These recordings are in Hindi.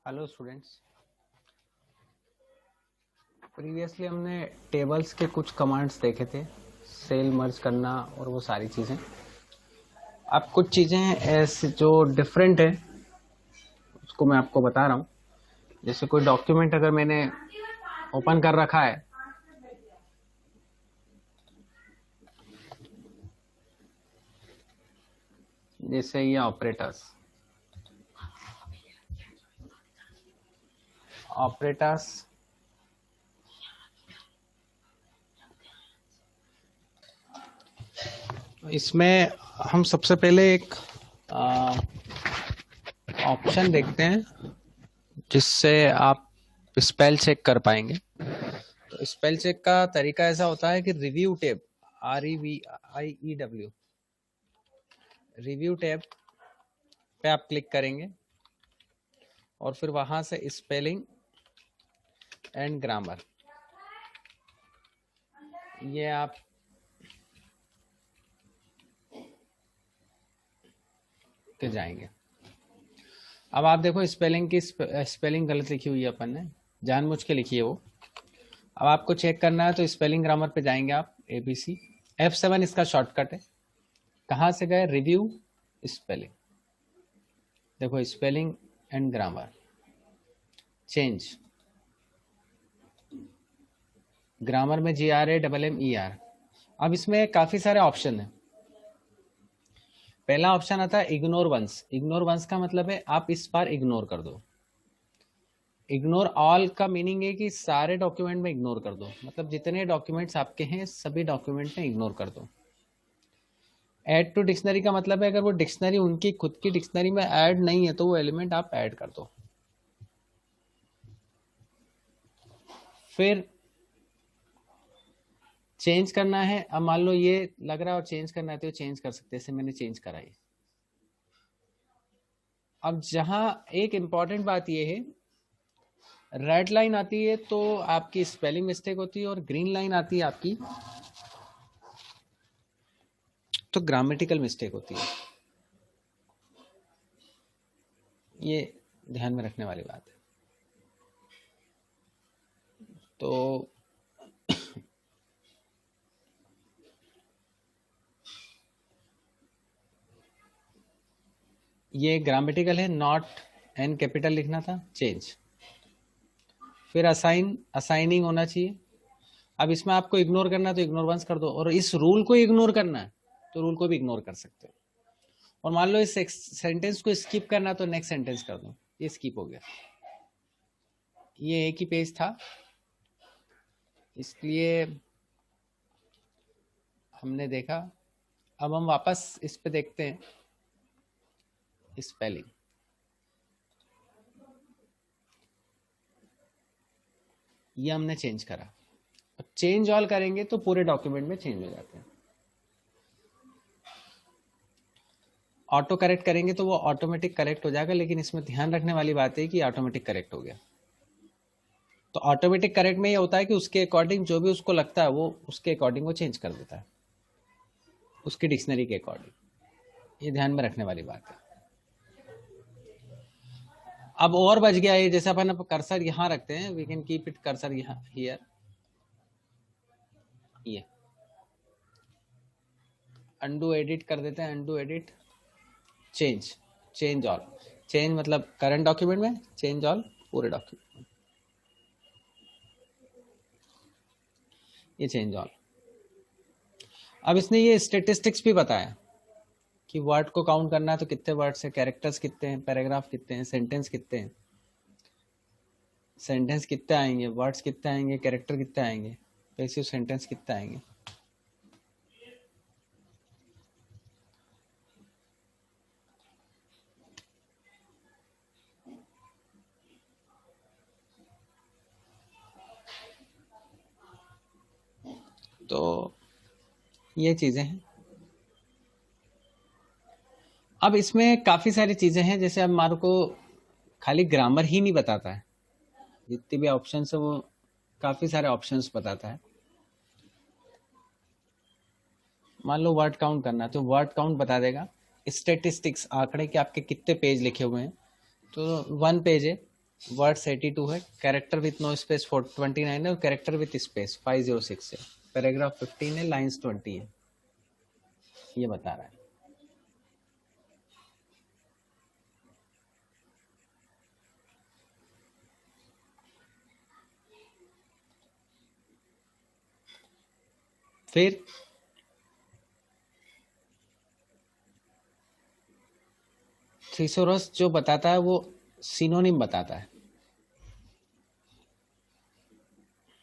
Hello students. प्रीवियसली हमने टेबल्स के कुछ कमांड्स देखे थे, सेल मर्ज करना और वो सारी चीज़ें। अब कुछ चीज़ें ऐसे जो डिफरेंट है उसको मैं आपको बता रहा हूँ। जैसे कोई डॉक्यूमेंट अगर मैंने ओपन कर रखा है, जैसे ये ऑपरेटर्स ऑपरेटर्स इसमें हम सबसे पहले एक ऑप्शन देखते हैं जिससे आप स्पेल चेक कर पाएंगे। तो स्पेल चेक का तरीका ऐसा होता है कि review tab, REVIEW, review tab पे आप क्लिक करेंगे और फिर वहां से स्पेलिंग एंड ग्रामर ये आप के जाएंगे। अब आप देखो स्पेलिंग गलत लिखी हुई है, अपन ने जानबूझ के लिखी है वो। अब आपको चेक करना है तो स्पेलिंग ग्रामर पे जाएंगे आप, ABC F7 इसका शॉर्टकट है। कहाँ से गए? रिव्यू स्पेलिंग, देखो spelling and grammar, change, grammar में GRAMMER। अब इसमें काफी सारे ऑप्शन है। पहला ऑप्शन आता है इग्नोर वंस। इग्नोर वंस का मतलब है आप इस बार इग्नोर कर दो। इग्नोर ऑल का मीनिंग है कि सारे डॉक्यूमेंट में इग्नोर कर दो, मतलब जितने डॉक्यूमेंट्स आपके हैं सभी डॉक्यूमेंट में इग्नोर कर दो। ऐड टू डिक्शनरी का मतलब है अगर वो डिक्शनरी उनकी खुद की डिक्शनरी में ऐड नहीं है तो वो एलिमेंट आप ऐड कर दो। फिर चेंज करना है। अब मान लो ये लग रहा है और चेंज करना है तो चेंज कर सकते हैं, जैसे मैंने चेंज कराई। अब जहां एक इंपॉर्टेंट बात ये है, रेड लाइन आती है तो आपकी स्पेलिंग मिस्टेक होती है और ग्रीन लाइन आती है आपकी तो ग्रामेटिकल मिस्टेक होती है। ये ध्यान में रखने वाली बात है। तो ये ग्रामेटिकल है, नॉट एन कैपिटल लिखना था, चेंज। फिर असाइनिंग होना चाहिए। अब इसमें आपको इग्नोर करना है तो इग्नोर वंस कर दो, और इस रूल को इग्नोर करना है तो रूल को भी इग्नोर कर सकते हो। और मान लो इस सेंटेंस को स्किप करना तो नेक्स्ट सेंटेंस कर दो, ये स्किप हो गया। ये एक ही पेज था इसलिए हमने देखा। अब हम वापस इस पे देखते हैं स्पेलिंग। ये हमने चेंज करा। अब चेंज ऑल करेंगे तो पूरे डॉक्यूमेंट में चेंज हो जाते हैं। ऑटो करेक्ट करेंगे तो वो ऑटोमेटिक करेक्ट हो जाएगा, लेकिन इसमें ध्यान रखने वाली बात है कि ऑटोमेटिक करेक्ट हो गया। तो ऑटोमेटिक करेक्ट में ये होता है कि उसके अकॉर्डिंग जो भी उसको लगता है वो उसके अकॉर्डिंग वो चेंज कर देता है, उसकी डिक्शनरी के अकॉर्डिंग। ये ध्यान में रखने वाली बात है। अब और बच गया ये, जैसे अपन कर्सर यहां रखते हैं, we can keep it cursor यहाँ, हियर, ये अंडू एडिट कर देते हैं, undo edit, change, change all. Change मतलब करंट डॉक्यूमेंट में, चेंज ऑल पूरे डॉक्यूमेंट में, ये चेंज ऑल। अब इसने ये स्टेटिस्टिक्स भी बताया कि वर्ड को काउंट करना है तो कितने वर्ड्स है, कैरेक्टर्स कितने हैं, पैराग्राफ कितने हैं, सेंटेंस कितने हैं, सेंटेंस कितने आएंगे, वर्ड्स कितने आएंगे, कैरेक्टर कितने आएंगे, पैसिव सेंटेंस कितने आएंगे। तो ये चीजें हैं। अब इसमें काफी सारी चीजें हैं, जैसे अब हमारे को खाली ग्रामर ही नहीं बताता है, जितने भी ऑप्शन है वो काफी सारे ऑप्शंस बताता है। मान लो वर्ड काउंट करना है तो वर्ड काउंट बता देगा। स्टेटिस्टिक्स, आंकड़े के आपके कितने पेज लिखे हुए हैं, तो 1 पेज है वर्ड्स 82 है, कैरेक्टर विथ नो स्पेस 429 है, और कैरेक्टर विथ स्पेस 506 है। पैराग्राफ 15 है, लाइंस 20 है, ये बता रहा है। फिर थीसोरस जो बताता है वो सिनोनिम बताता है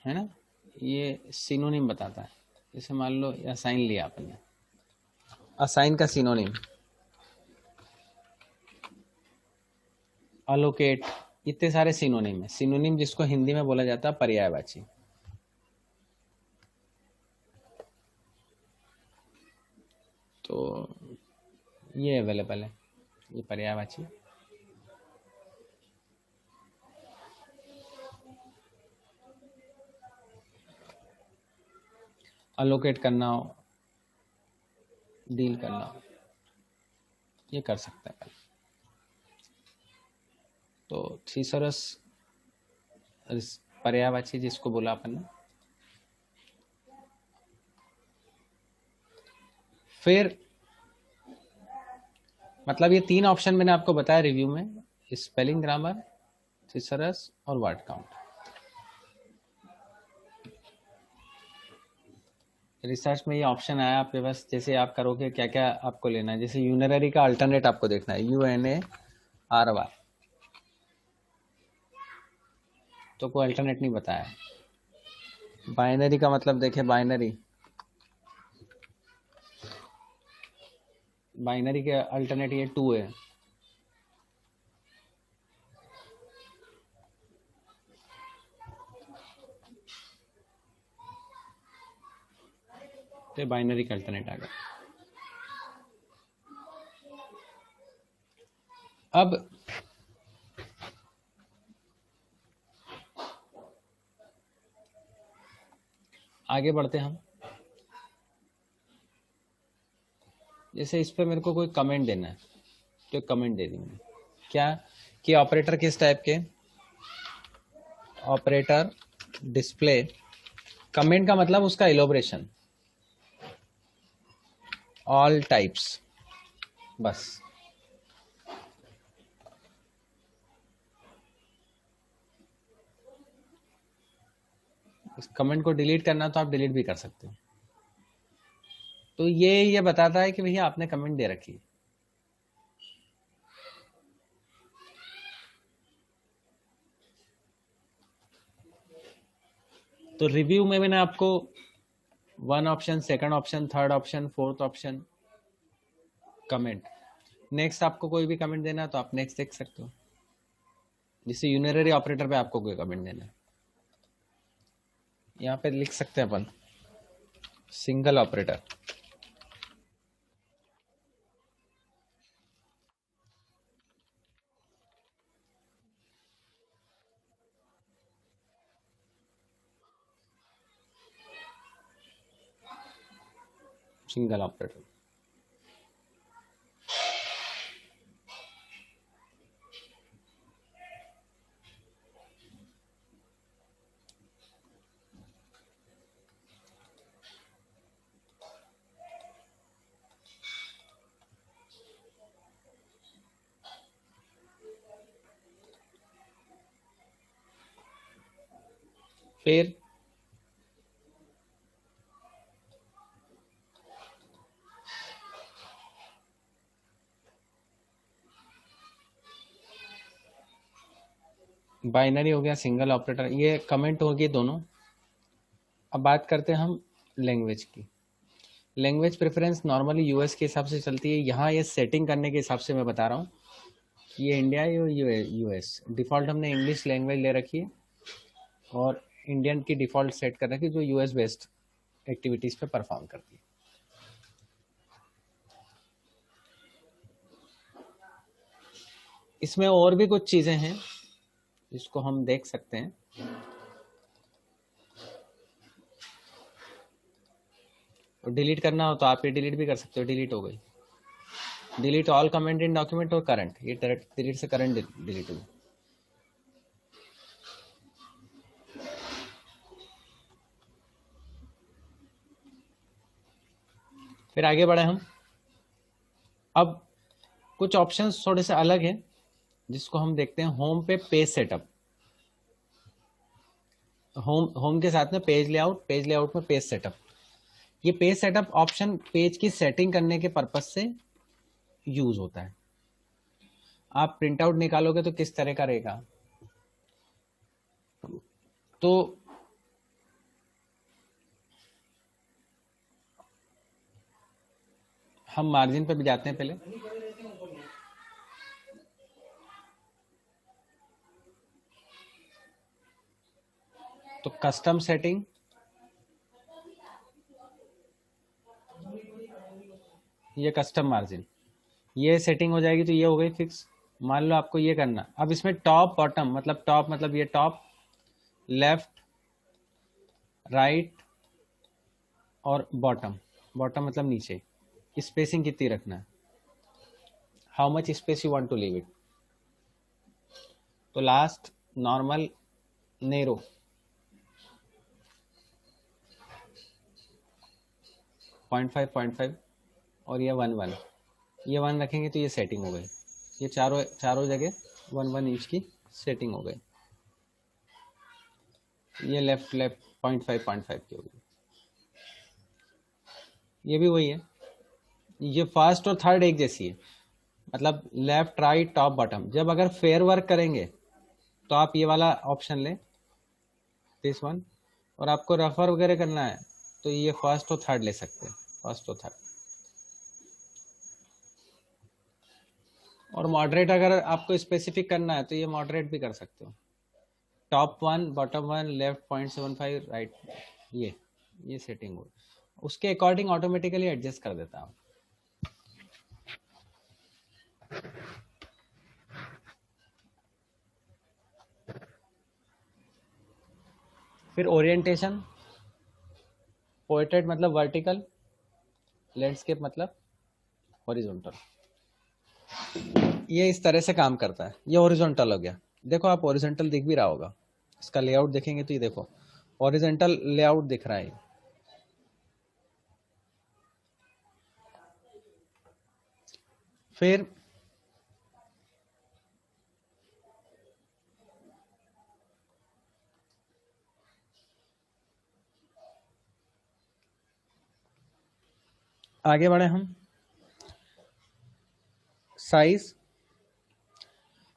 ना, ये सिनोनिम बताता है। जैसे मान लो असाइन लिया आपने, असाइन का सिनोनिम अलोकेट, इतने सारे सिनोनिम है। सिनोनिम जिसको हिंदी में बोला जाता है पर्यायवाची। तो ये अवेलेबल है, ये पर्यायवाची। अलोकेट करना हो, डील करना हो, ये कर सकता है। तो थीसरस पर्यायवाची जिसको बोला अपन ने। फिर मतलब ये 3 ऑप्शन मैंने आपको बताया रिव्यू में, स्पेलिंग, ग्रामर, थीसरस और वर्ड काउंट। रिसर्च में ये ऑप्शन आया आपके पास, जैसे आप करोगे क्या क्या आपको लेना है। जैसे यूनरी का अल्टरनेट आपको देखना है, UNARY, तो कोई अल्टरनेट नहीं बताया। बाइनरी का मतलब देखे, बाइनरी के अल्टरनेट ये 2 है। तो बाइनरी का अल्टरनेट आ गया। अब आगे बढ़ते हम। जैसे इस पे मेरे को कोई कमेंट देना है, तो कमेंट दे दी मैंने। क्या कि ऑपरेटर किस टाइप के, ऑपरेटर डिस्प्ले, कमेंट का मतलब उसका इलोब्रेशन, ऑल टाइप्स, बस। इस कमेंट को डिलीट करना तो आप डिलीट भी कर सकते हो। तो ये बताता है कि भैया आपने कमेंट दे रखी है। तो रिव्यू में मैंने आपको 1 option, 2nd option, 3rd option, 4th option, comment. Next आपको कोई भी कमेंट देना है तो आप नेक्स्ट देख सकते हो। जैसे यूनरी ऑपरेटर पे आपको कोई कमेंट देना है, यहाँ पे लिख सकते हैं अपन सिंगल ऑपरेटर। Single operator. फिर बाइनरी हो गया, सिंगल ऑपरेटर, ये कमेंट हो गए दोनों। अब बात करते हैं हम लैंग्वेज की। लैंग्वेज प्रेफरेंस नॉर्मली यूएस के हिसाब से चलती है। यहाँ ये सेटिंग करने के हिसाब से मैं बता रहा हूँ, ये इंडिया है, ये यूएस। डिफ़ॉल्ट हमने इंग्लिश लैंग्वेज ले रखी है और इंडियन की डिफ़ॉल्ट सेट कर रखी है, जो यूएस बेस्ड एक्टिविटीज़ पे परफॉर्म करती है। इसमें और भी कुछ चीज़ें हैं जिसको हम देख सकते हैं। और डिलीट करना हो तो आप ये डिलीट भी कर सकते हो, डिलीट हो गई। Delete all comment in document और करंट, ये डिलीट से करंट डिलीट होगी। फिर आगे बढ़े हम। अब कुछ ऑप्शंस थोड़े से अलग हैं जिसको हम देखते हैं। होम पे पेज सेटअप, होम के साथ में पेज लेआउट, पेज लेआउट में पेज सेटअप। ये पेज सेटअप ऑप्शन पेज की सेटिंग करने के पर्पज से यूज होता है। आप प्रिंट आउट निकालोगे तो किस तरह का रहेगा, तो हम मार्जिन पे भी जाते हैं पहले। तो कस्टम सेटिंग, ये कस्टम मार्जिन, ये सेटिंग हो जाएगी तो ये हो गई फिक्स। मान लो आपको ये करना, अब इसमें टॉप बॉटम, मतलब टॉप मतलब ये टॉप, लेफ्ट, राइट और बॉटम, बॉटम मतलब नीचे, स्पेसिंग कितनी रखना है, how much space you want to leave it. तो लास्ट नॉर्मल नेरो 0.5 0.5 और ये 1 1, ये 1 रखेंगे तो ये सेटिंग हो गई। ये चारों चारों जगह 1 1 इंच की सेटिंग हो गई। ये लेफ्ट लेफ्ट 0.5 0.5 की होगी। ये भी वही है, ये फर्स्ट और थर्ड एक जैसी है, मतलब लेफ्ट राइट टॉप बॉटम। जब अगर फेयर वर्क करेंगे तो आप ये वाला ऑप्शन लें, दिस वन, और आपको रेफर वगैरह करना है तो ये फर्स्ट और थर्ड ले सकते हैं, फर्स्ट और थर्ड। और मॉडरेट अगर आपको स्पेसिफिक करना है तो ये मॉडरेट भी कर सकते हो, टॉप 1 बॉटम 1 लेफ्ट 0.75 राइट, ये सेटिंग हो, उसके अकॉर्डिंग ऑटोमेटिकली एडजस्ट कर देता हूँ। फिर ओरिएंटेशन, पोर्ट्रेट मतलब वर्टिकल, लैंडस्केप मतलब हॉरिजॉन्टल। ये इस तरह से काम करता है। ये हॉरिजॉन्टल हो गया, देखो आप हॉरिजॉन्टल दिख भी रहा होगा, इसका लेआउट देखेंगे तो ये देखो हॉरिजॉन्टल लेआउट दिख रहा है। फिर आगे बढ़े हम, साइज।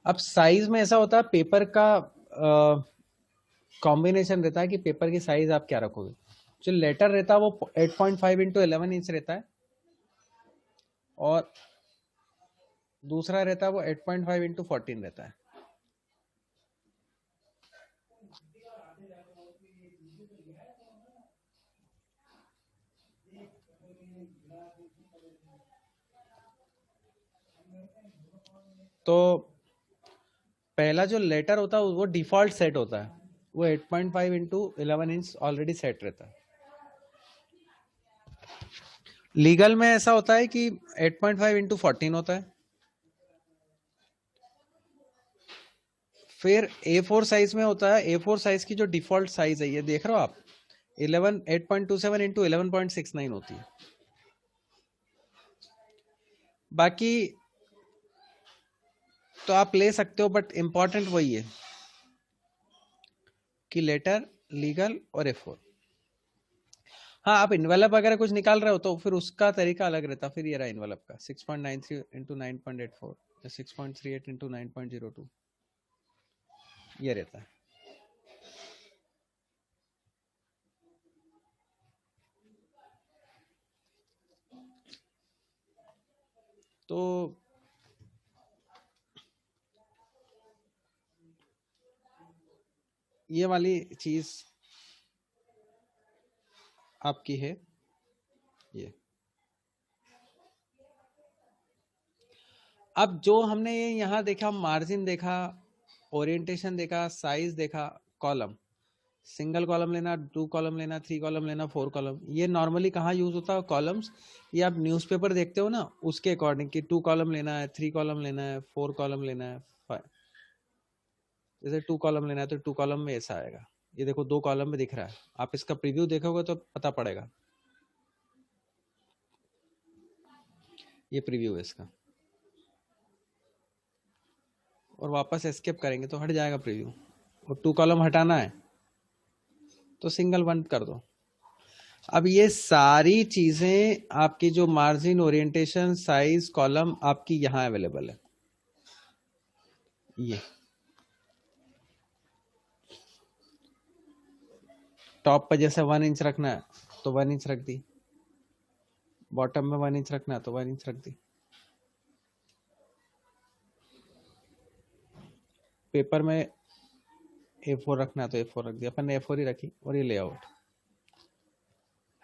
अब साइज में ऐसा होता है, पेपर का कॉम्बिनेशन रहता है कि पेपर की साइज आप क्या रखोगे। जो लेटर रहता है वो 8.5 इंटू 11 इंच रहता है, और दूसरा रहता है वो 8.5 इंटू 14 रहता है। तो पहला जो लेटर होता है वो डिफॉल्ट सेट होता है, वो 8.5 इंटू 11 इंच ऑलरेडी सेट रहता है। लीगल में ऐसा होता है कि 8.5 इंटू 14 होता है। फिर A4 साइज में होता है, A4 साइज की जो डिफॉल्ट साइज है ये देख रहे हो आप, 8.27 इंटू 11.69 होती है। बाकी तो आप ले सकते हो, बट इंपॉर्टेंट वही है कि लेटर, लीगल और A4। हाँ, आप इन्वेलप अगर कुछ निकाल रहे हो तो फिर उसका तरीका अलग रहता। फिर ये रहा इन्वेलप का 6.93 इंटू 9.84 या 6.38 इंटू 9.02, ये रहता है। तो ये वाली चीज आपकी है। ये अब जो हमने ये यहाँ देखा, मार्जिन देखा, ओरिएंटेशन देखा, साइज देखा, कॉलम, सिंगल कॉलम लेना, 2 कॉलम लेना, 3 कॉलम लेना, 4 कॉलम, ये नॉर्मली कहाँ यूज होता है कॉलम्स, ये आप न्यूज़पेपर देखते हो ना उसके अकॉर्डिंग कि 2 कॉलम लेना है, 3 कॉलम लेना है, 4 कॉलम लेना है, 5। जैसे 2 कॉलम लेना है तो 2 कॉलम में ऐसा आएगा, ये देखो 2 कॉलम में दिख रहा है, आप इसका प्रीव्यू देखोगे तो पता पड़ेगा। ये प्रीव्यू है इसका, और वापस एस्केप करेंगे तो हट जाएगा प्रीव्यू। और 2 कॉलम हटाना है तो सिंगल वन कर दो। अब ये सारी चीजें आपकी जो मार्जिन, ओरिएंटेशन, साइज, कॉलम आपकी यहां अवेलेबल है। ये टॉप पर जैसे 1 इंच रखना है तो 1 इंच रख दी, बॉटम में 1 इंच रखना है तो 1 इंच रख दी। पेपर में A4 रखना है तो A4 रख दिया, अपन ने A4 ही रखी। और ये लेआउट,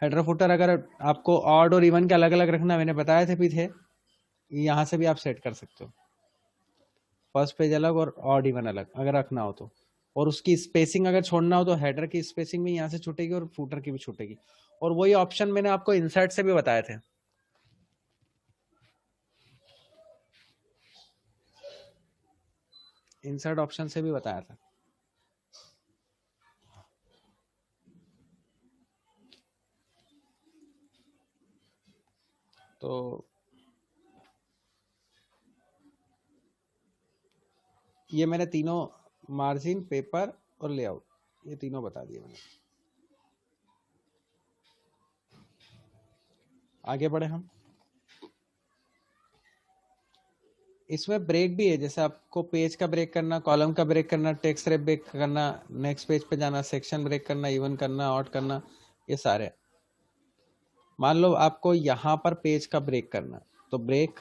हेडर फुटर अगर आपको ऑड और इवन के अलग अलग रखना, मैंने बताया थे पीछे, यहाँ से भी आप सेट कर सकते हो। फर्स्ट पेज अलग और ऑड इवन अलग अगर रखना हो तो। और उसकी स्पेसिंग अगर छोड़ना हो तो हेडर की स्पेसिंग भी यहाँ से छूटेगी और फुटर की भी छूटेगी। और वही ऑप्शन मैंने आपको इंसर्ट से भी बताए थे। इंसर्ट ऑप्शन से भी बताया था। तो ये मैंने तीनों, मार्जिन, पेपर और लेआउट, ये तीनों बता दिए मैंने। आगे बढ़े हम। इसमें ब्रेक भी है, जैसे आपको पेज का ब्रेक करना, कॉलम का ब्रेक करना, टेक्स्ट रैप ब्रेक करना, नेक्स्ट पेज पे जाना, सेक्शन ब्रेक करना, इवन करना, ऑड करना, ये सारे। मान लो आपको यहां पर पेज का ब्रेक करना, तो ब्रेक,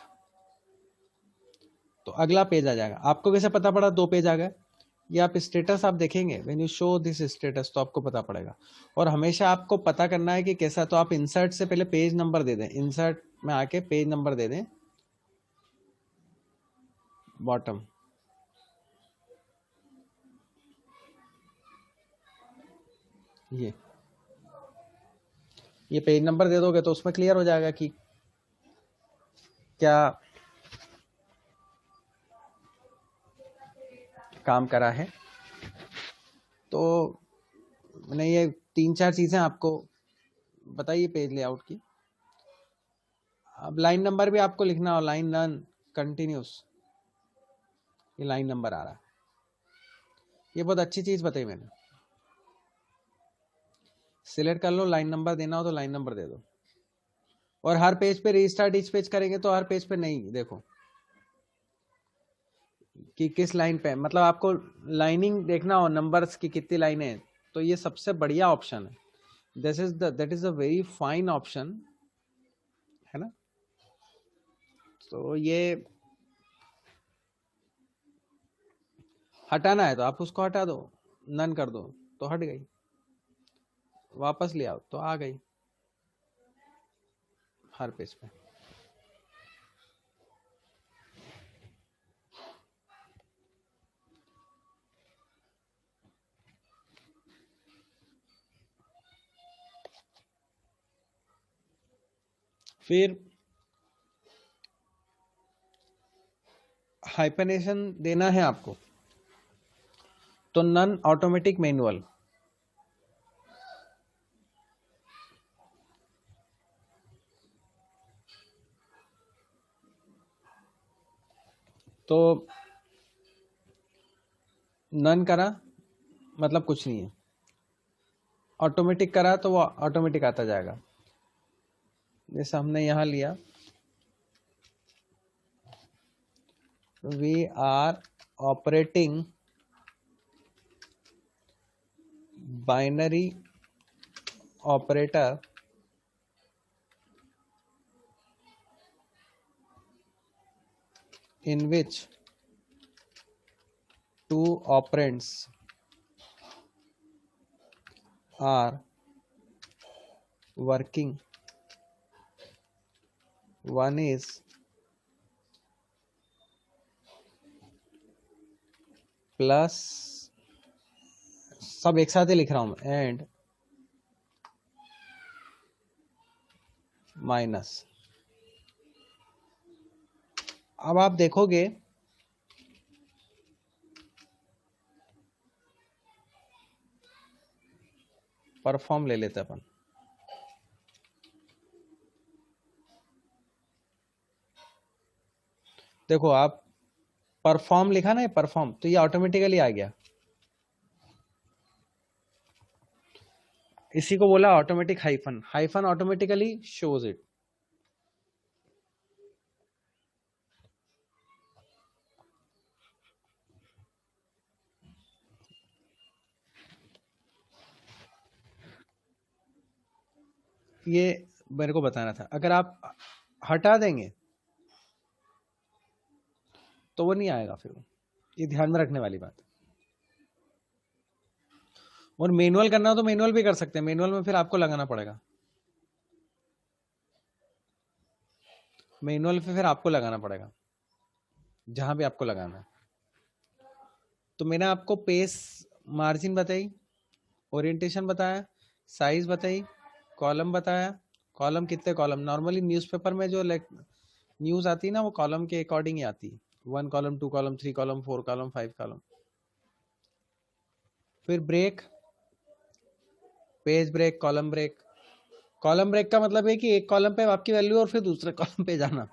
तो अगला पेज आ जाएगा। आपको कैसे पता पड़ा 2 पेज आ गए? ये आप स्टेटस आप देखेंगे, when you show this status, तो आपको पता पड़ेगा। और हमेशा आपको पता करना है कि कैसा, तो आप इंसर्ट से पहले पेज नंबर दे दें, इंसर्ट में आके पेज नंबर दे दें, बॉटम। ये पेज नंबर दे दोगे तो उसमें क्लियर हो जाएगा कि क्या काम करा है। तो मैंने ये 3-4 चीजें आपको बताइए पेज लेआउट की। अब लाइन नंबर भी आपको लिखना हो, लाइन नन, कंटिन्यूस, ये लाइन नंबर आ रहा है। ये बहुत अच्छी चीज बताई मैंने। सिलेक्ट कर लो, लाइन नंबर देना हो तो लाइन नंबर दे दो। और हर पेज पे रीस्टार्ट ईच पेज करेंगे तो हर पेज पे नहीं, देखो कि किस लाइन पे, मतलब आपको लाइनिंग देखना हो, नंबर्स की कितनी लाइनें हैं, तो ये सबसे बढ़िया ऑप्शन है। That is a very fine option, है ना। तो ये हटाना है तो आप उसको हटा दो, नन कर दो तो हट गई, वापस ले आओ तो आ गई हर पेज पे। फिर हाइपनेशन देना है आपको, तो नन ऑटोमेटिक मैनुअल, तो नन करा मतलब कुछ नहीं है, ऑटोमेटिक करा तो वो ऑटोमेटिक आता जाएगा। जैसे हमने यहां लिया, we are operating binary operator in which 2 operands are working. One is plus, सब एक साथ ही लिख रहा हूं मैं, एंड माइनस। अब आप देखोगे परफॉर्म ले लेते अपन, देखो आप परफॉर्म लिखा ना, परफॉर्म, तो ये ऑटोमेटिकली आ गया, इसी को बोला automatic hyphen, hyphen automatically shows it. ये मेरे को बताना था, अगर आप हटा देंगे तो वो नहीं आएगा फिर वो, ये ध्यान में रखने वाली बात है। और मैनुअल करना हो तो मैनुअल भी कर सकते हैं, मैनुअल में फिर आपको लगाना पड़ेगा, मैनुअल पे फिर आपको लगाना पड़ेगा जहां भी आपको लगाना है। तो मैंने आपको पेस मार्जिन बताई, ओरिएंटेशन बताया, साइज बताई, कॉलम बताया। कॉलम कितने कॉलम, नॉर्मली न्यूज़पेपर में जो न्यूज़ आती है ना, वो कॉलम के अकॉर्डिंग ही आती है, 1 column, 2 column, 3 column, 4 column, 5 column. फिर break, page break, column break. Column break का मतलब है कि एक कॉलम पे आपकी वैल्यू और फिर दूसरे कॉलम पे जाना।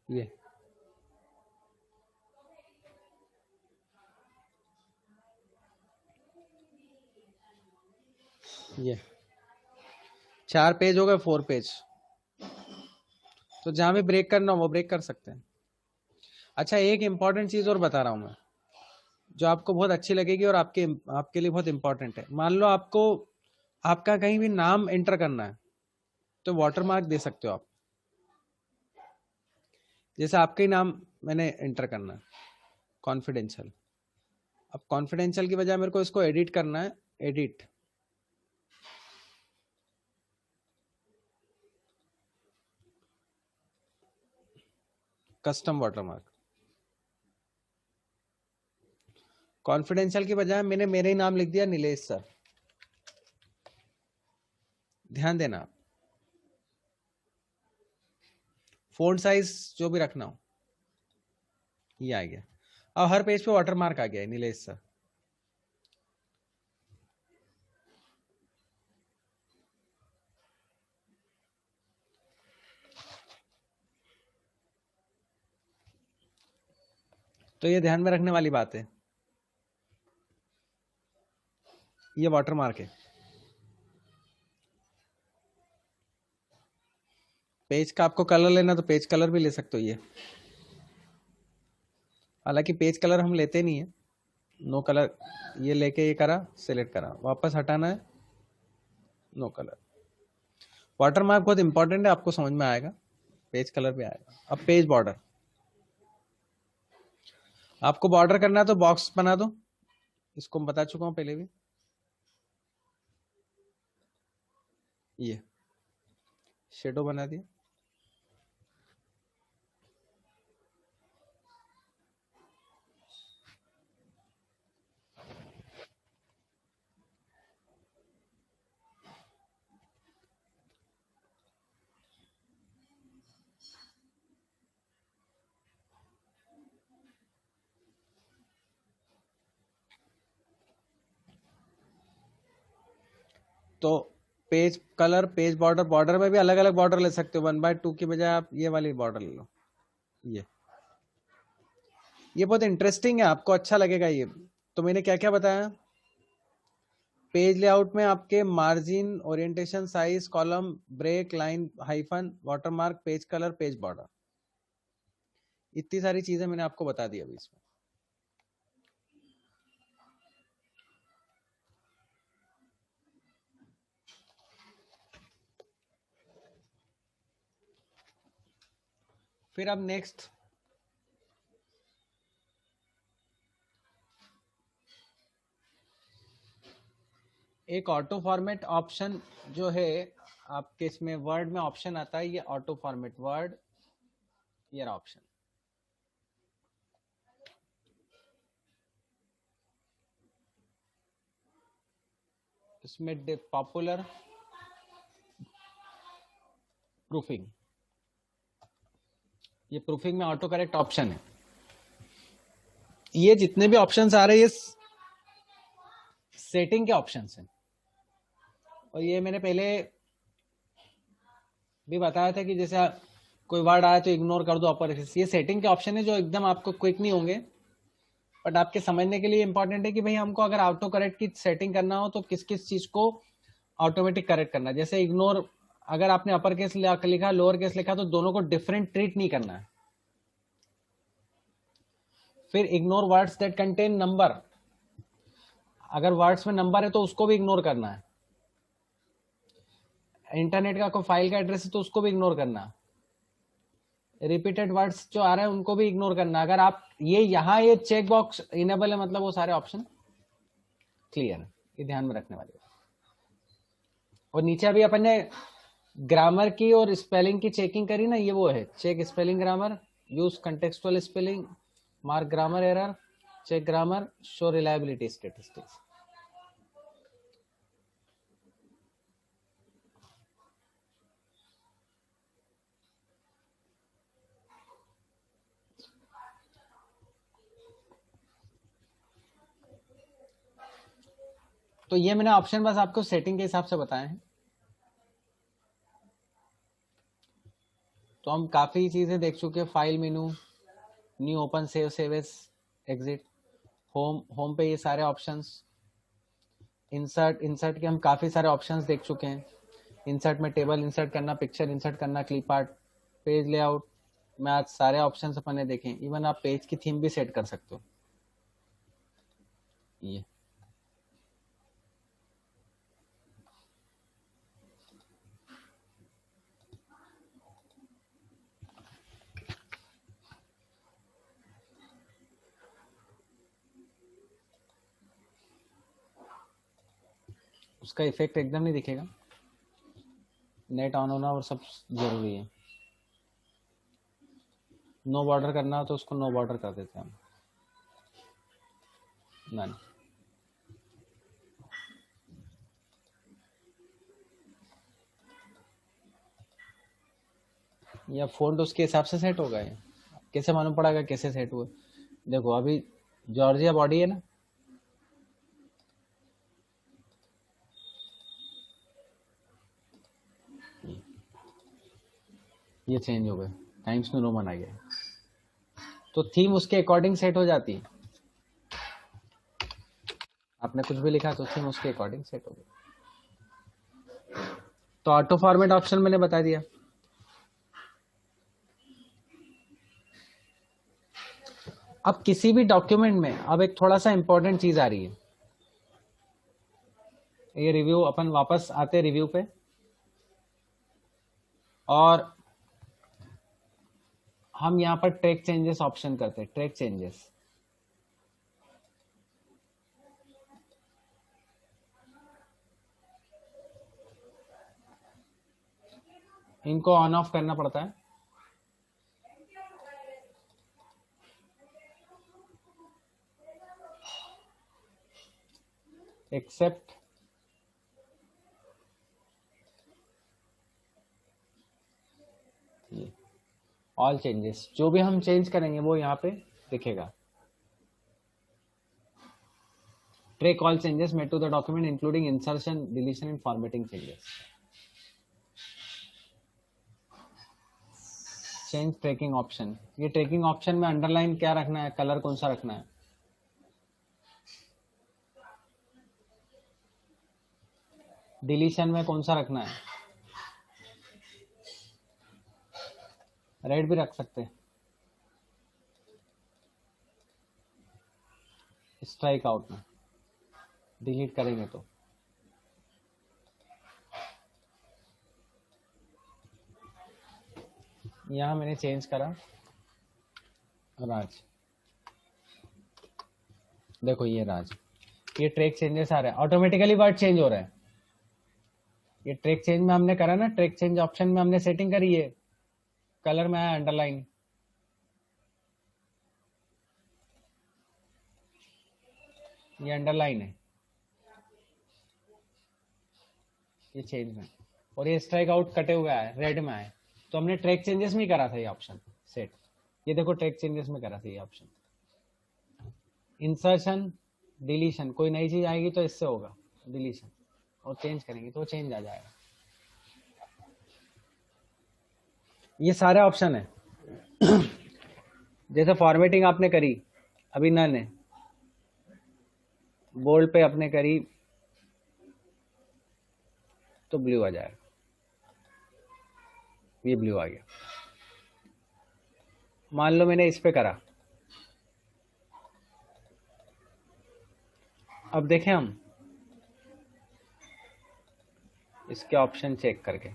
ये 4 पेज हो गए, 4 पेज, तो जहां भी ब्रेक करना हो वो ब्रेक कर सकते हैं। अच्छा, एक इंपॉर्टेंट चीज और बता रहा हूं मैं, जो आपको बहुत अच्छी लगेगी और आपके आपके लिए बहुत इंपॉर्टेंट है। मान लो आपको आपका कहीं भी नाम एंटर करना है, तो वाटरमार्क दे सकते हो आप। जैसे आपका ही नाम मैंने एंटर करना है, कॉन्फिडेंशियल। अब कॉन्फिडेंशियल की बजाय मेरे को इसको एडिट करना है, एडिट, कस्टम वाटरमार्क। कॉन्फिडेंशियल की बजाय मैंने मेरे ही नाम लिख दिया, नीलेश सर। ध्यान देना, फ़ॉन्ट साइज जो भी रखना हो, ये आ गया। अब हर पेज पे वाटरमार्क आ गया है, नीलेश सर। तो ये ध्यान में रखने वाली बात है, ये वाटरमार्क है। पेज का आपको कलर लेना तो पेज कलर भी ले सकते हो ये, हालांकि पेज कलर हम लेते नहीं है, नो कलर। ये लेके ये करा, सिलेक्ट करा, वापस हटाना है, नो कलर। वाटरमार्क बहुत इंपॉर्टेंट है, आपको समझ में आएगा, पेज कलर भी आएगा। अब पेज बॉर्डर, आपको बॉर्डर करना है तो बॉक्स बना दो, इसको मैं बता चुका हूं पहले भी। ये शेडो बना दिया। तो page colour, page border, border में भी अलग अलग बॉर्डर ले सकते हो, 1/2 की बजाय आप ये वाली बॉर्डर ले लो। ये बहुत इंटरेस्टिंग है, आपको अच्छा लगेगा ये। तो मैंने क्या क्या बताया, पेज लेआउट में आपके margin, orientation, size, column, break, line, hyphen, watermark, page colour, page border, इतनी सारी चीजें मैंने आपको बता दी अभी इसमें। फिर अब नेक्स्ट, एक ऑटो फॉर्मेट ऑप्शन जो है आपके इसमें वर्ड में ऑप्शन आता है, ये ऑटो फॉर्मेट वर्ड, ये ऑप्शन। इसमें पॉपुलर प्रूफिंग, ये प्रूफिंग में ऑटो करेक्ट ऑप्शन है। ये जितने भी ऑप्शंस आ रहे हैं, ये सेटिंग के ऑप्शन हैं, और ये मैंने पहले भी बताया था कि जैसे कोई वर्ड आया तो इग्नोर कर दो अपर केस। ये सेटिंग के ऑप्शन है जो एकदम आपको क्विक नहीं होंगे, बट आपके समझने के लिए इंपॉर्टेंट है कि भाई हमको अगर ऑटो करेक्ट की सेटिंग करना हो तो किस किस चीज को ऑटोमेटिक करेक्ट करना है। जैसे इग्नोर, अगर आपने अपर केस लिखा लोअर केस लिखा तो दोनों को डिफरेंट ट्रीट नहीं करना है। फिर ignore words that contain number, अगर वर्ड्स में नंबर है तो उसको भी इग्नोर करना है। इंटरनेट का कोई फाइल का एड्रेस है तो उसको भी इग्नोर करना है। रिपीटेड वर्ड्स जो आ रहे हैं उनको भी इग्नोर करना। अगर आप यहाँ ये चेक बॉक्स इनेबल है, मतलब वो सारे ऑप्शन क्लियर है, ये ध्यान में रखने वाली बात। और नीचे अभी अपन ने ग्रामर की और स्पेलिंग की चेकिंग करी ना, ये वो है check spelling grammar, use contextual spelling, mark grammar error, check grammar, show reliability statistics. तो ये मैंने ऑप्शन बस आपको सेटिंग के हिसाब से बताए हैं। तो हम काफी चीजें देख चुके हैं, file menu, new open save save as exit, home पे ये सारे ऑप्शंस, इंसर्ट के हम काफी सारे ऑप्शंस देख चुके हैं। इंसर्ट में टेबल इंसर्ट करना, पिक्चर इंसर्ट करना, क्लिप आर्ट, पेज लेआउट में आज सारे ऑप्शंस अपन ने देखे। इवन आप पेज की थीम भी सेट कर सकते हो। ये उसका इफेक्ट एकदम नहीं दिखेगा, नेट ऑन होना और सब जरूरी है। नो बॉर्डर करना हो तो उसको नो बॉर्डर कर देते हैं हम, नन। या फोल्ड उसके हिसाब से सेट होगा। ये कैसे मालूम पड़ेगा कैसे सेट हुए? देखो अभी जॉर्जिया बॉडी है ना, ये चेंज हो गए, टाइम्स न्यू रोमन आ गया, तो थीम उसके अकॉर्डिंग सेट हो जाती है। आपने कुछ भी लिखा तो थीम उसके अकॉर्डिंग सेट हो गई। तो ऑटो फॉर्मेट ऑप्शन मैंने बता दिया। अब किसी भी डॉक्यूमेंट में अब एक थोड़ा सा इंपॉर्टेंट चीज आ रही है, ये रिव्यू, अपन वापस आते रिव्यू पे, और हम यहाँ पर ट्रैक चेंजेस ऑप्शन करते हैं। ट्रैक चेंजेस, इनको ऑन ऑफ करना पड़ता है। एक्सेप्ट ऑल चेंजेस, जो भी हम चेंज करेंगे वो यहाँ पे दिखेगा। Track all changes made to the document including insertion, deletion and formatting changes. Change tracking option, ये ट्रैकिंग ऑप्शन में अंडरलाइन क्या रखना है, कलर कौन सा रखना है। डिलीशन में कौन सा रखना है, रेड भी रख सकते हैं। स्ट्राइक आउट में डिलीट करेंगे तो यहां मैंने चेंज करा राज, देखो ये राज, ये ट्रैक चेंजेस आ रहा है, ऑटोमेटिकली वर्ड चेंज हो रहा है। ये ट्रैक चेंज में हमने करा ना, ट्रैक चेंज ऑप्शन में हमने सेटिंग करी है, कलर में आया अंडरलाइन। ये अंडरलाइन है, ये चेंज में, और ये स्ट्राइक आउट कटे हुए आए, रेड में आए। तो हमने ट्रैक चेंजेस में करा था ये ऑप्शन सेट। ये देखो ट्रैक चेंजेस में करा था ये ऑप्शन। इंसर्शन डिलीशन, कोई नई चीज आएगी तो इससे होगा डिलीशन, और चेंज करेंगे तो चेंज आ जाएगा। ये सारे ऑप्शन है। जैसे फॉर्मेटिंग आपने करी अभी नन है, बोल्ड पे आपने करी तो ब्लू आ जाएगा, ये ब्लू आ गया। मान लो मैंने इस पे करा, अब देखें हम इसके ऑप्शन चेक करके,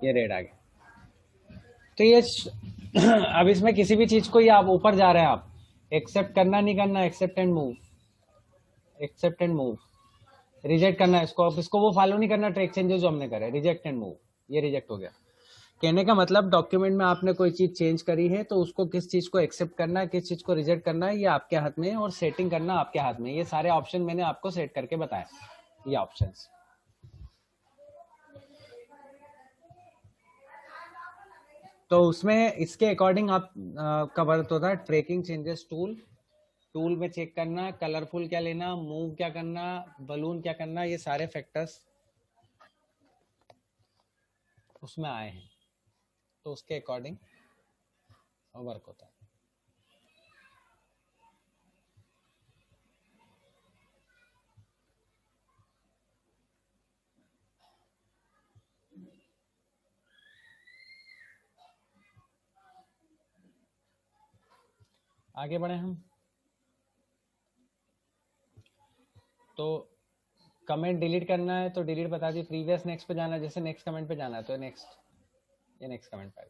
ये रेड आ गया। तो ये अब इसमें किसी भी चीज को, ये आप ऊपर जा रहे हैं, आप एक्सेप्ट करना नहीं करना, accept and move, accept and move, reject करना है इसको, अब इसको वो फॉलो नहीं करना ट्रैक चेंजेस जो हमने करे, रिजेक्ट एंड मूव, ये रिजेक्ट हो गया। कहने का मतलब डॉक्यूमेंट में आपने कोई चीज चेंज करी है तो उसको किस चीज को एक्सेप्ट करना है, किस चीज को रिजेक्ट करना है, ये आपके हाथ में है, और सेटिंग करना आपके हाथ में। ये सारे ऑप्शन मैंने आपको सेट करके बताए, ये ऑप्शंस। तो उसमें इसके अकॉर्डिंग आप का वर्क होता है ट्रैकिंग चेंजेस टूल, टूल में चेक करना, कलरफुल क्या लेना, मूव क्या करना, बलून क्या करना, ये सारे फैक्टर्स उसमें आए हैं, तो उसके अकॉर्डिंग वर्क होता है। आगे बढ़े हम, तो कमेंट डिलीट करना है तो डिलीट बता दी, प्रीवियस नेक्स्ट पे जाना है, जैसे नेक्स्ट कमेंट पे जाना है तो नेक्स्ट, ये नेक्स्ट कमेंट पे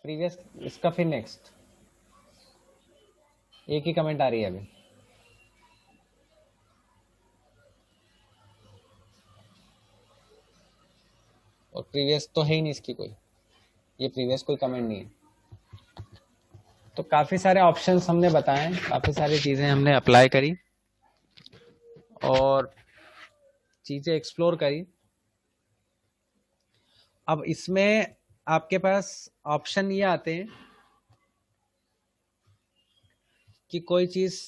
प्रीवियस, इसका फिर नेक्स्ट, एक ही कमेंट आ रही है अभी, और प्रीवियस तो है ही नहीं इसकी कोई, ये प्रीवियस कोई कमेंट नहीं है। तो काफी सारे ऑप्शंस हमने बताए, काफी सारी चीजें हमने अप्लाई करी और चीजें एक्सप्लोर करी। अब इसमें आपके पास ऑप्शन ये आते हैं कि कोई चीज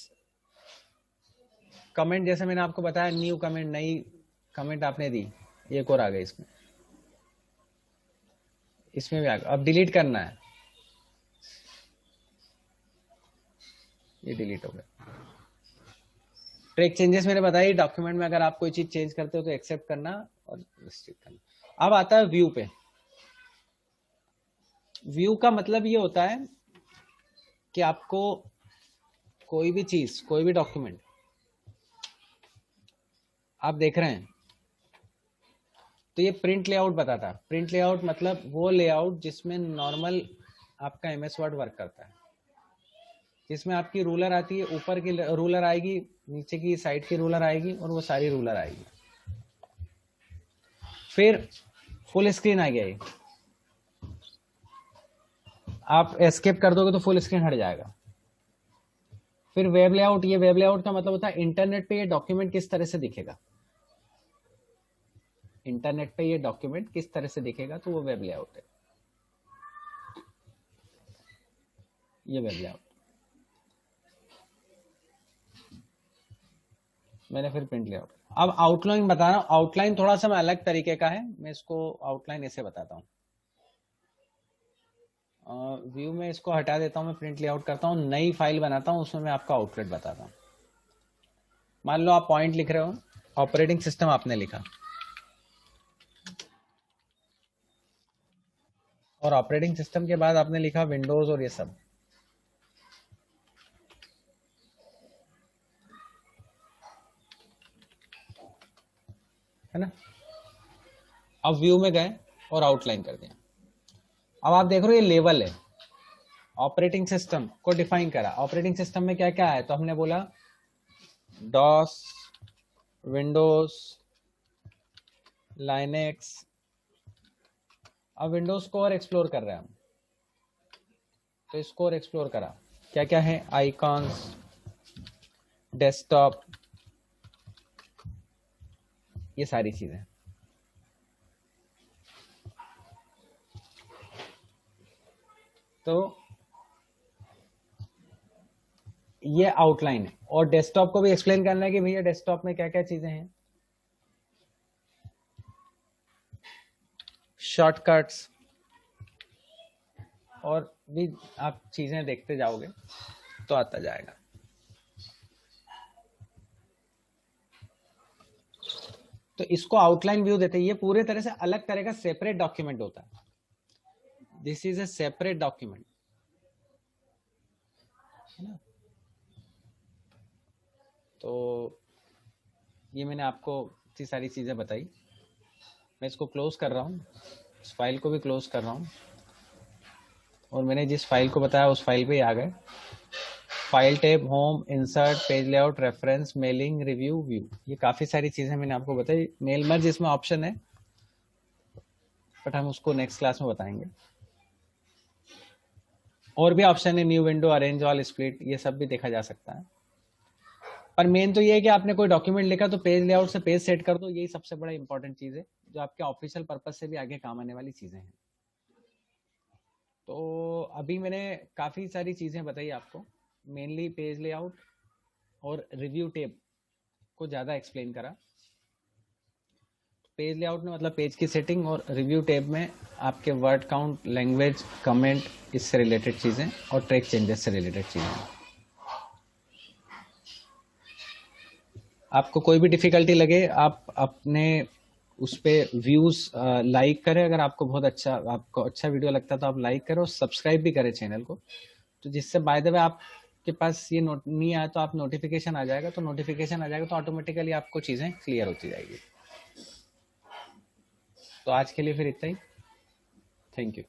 कमेंट, जैसे मैंने आपको बताया न्यू कमेंट, नई कमेंट आपने दी, एक और आ गई इसमें, इसमें भी आ गया। अब डिलीट करना है, ये डिलीट हो गया। ट्रैक चेंजेस मैंने बताया, डॉक्यूमेंट में अगर आप कोई चीज चेंज करते हो तो एक्सेप्ट करना और रिस्ट्रिक्ट करना। अब आता है व्यू पे। व्यू का मतलब ये होता है कि आपको कोई भी चीज, कोई भी डॉक्यूमेंट आप देख रहे हैं तो ये प्रिंट लेआउट बताता है। प्रिंट लेआउट मतलब वो लेआउट जिसमें नॉर्मल आपका एमएस वर्ड वर्क करता है, जिसमें आपकी रूलर आती है, ऊपर की रूलर आएगी, नीचे की साइड की रूलर आएगी, और वो सारी रूलर आएगी। फिर फुल स्क्रीन आ गया, आप एस्केप कर दोगे तो फुल स्क्रीन हट जाएगा। फिर वेब लेआउट, ये वेब लेआउट का मतलब होता है इंटरनेट पे ये डॉक्यूमेंट किस तरह से दिखेगा, इंटरनेट पे ये डॉक्यूमेंट किस तरह से दिखेगा, तो वो वेब लेआउट है, ये वेब लेआउट। मैंने फिर प्रिंट लेआउट। अब आउटलाइन बता रहा हूं, आउटलाइन थोड़ा सा मैं अलग तरीके का है, मैं इसको आउटलाइन ऐसे बताता हूँ। व्यू में इसको हटा देता हूँ, मैं प्रिंट लेआउट करता हूँ, नई फाइल बनाता हूँ, उसमें मैं आपका आउटलेट बताता हूँ। मान लो आप पॉइंट लिख रहे हो, ऑपरेटिंग सिस्टम आपने लिखा, और ऑपरेटिंग सिस्टम के बाद आपने लिखा विंडोज और ये सब, है ना। अब व्यू में गए और आउटलाइन कर दिया। अब आप देख रहे हो ये लेवल है, ऑपरेटिंग सिस्टम को डिफाइन करा। ऑपरेटिंग सिस्टम में क्या क्या है, तो हमने बोला डॉस, विंडोज, लाइनेक्स। अब विंडोज को और एक्सप्लोर कर रहे हैं हम, तो इसको और एक्सप्लोर करा। क्या क्या है, आइकॉन्स, डेस्कटॉप, ये सारी चीजें। तो ये आउटलाइन है, और डेस्कटॉप को भी एक्सप्लेन करना है कि भैया डेस्कटॉप में क्या क्या चीजें हैं, शॉर्टकट्स, और भी आप चीजें देखते जाओगे तो आता जाएगा। तो इसको आउटलाइन व्यू देते हैं, ये पूरे तरह से अलग तरह का सेपरेट डॉक्यूमेंट होता है। This is a separate document, है ना। तो ये मैंने आपको इतनी सारी चीजें बताई। मैं इसको क्लोज कर रहा हूँ, इस फाइल को भी क्लोज कर रहा हूँ, और मैंने जिस फाइल को बताया उस फाइल पे ही आ गए। File tab, home, insert, page layout, reference, mailing, review, view, ये काफी सारी चीजें मैंने आपको बताई। मेल मर्ज इसमें ऑप्शन है, बट हम उसको नेक्स्ट क्लास में बताएंगे। और भी ऑप्शन है, new window, arrange all, split, ये सब भी देखा जा सकता है। पर मेन तो ये है कि आपने कोई डॉक्यूमेंट लिखा तो पेज लेआउट से पेज सेट कर दो, यही सबसे बड़ा इंपॉर्टेंट चीज है, जो आपके ऑफिशियल पर्पज से भी आगे काम आने वाली चीजें हैं। तो अभी मैंने काफी सारी चीजें बताई आपको, मेनली पेज लेआउट और रिव्यू टेब को ज्यादा एक्सप्लेन करा। पेज लेआउट में मतलब पेज की सेटिंग, और रिव्यू टेब में आपके वर्ड काउंट, लैंग्वेज, कमेंट, इससे रिलेटेड चीजें, और ट्रैक चेंजेस से रिलेटेड चीजें। आपको कोई भी डिफिकल्टी लगे, आप अपने उस पे व्यूज लाइक करें, अगर आपको बहुत अच्छा, आपको अच्छा वीडियो लगता है तो आप लाइक करें, और सब्सक्राइब भी करें चैनल को, तो जिससे बाय द वे आपके पास ये नोट नहीं आया तो आप नोटिफिकेशन आ जाएगा, तो नोटिफिकेशन आ जाएगा तो ऑटोमेटिकली आपको चीजें क्लियर होती जाएगी। तो आज के लिए फिर इतना ही, थैंक यू।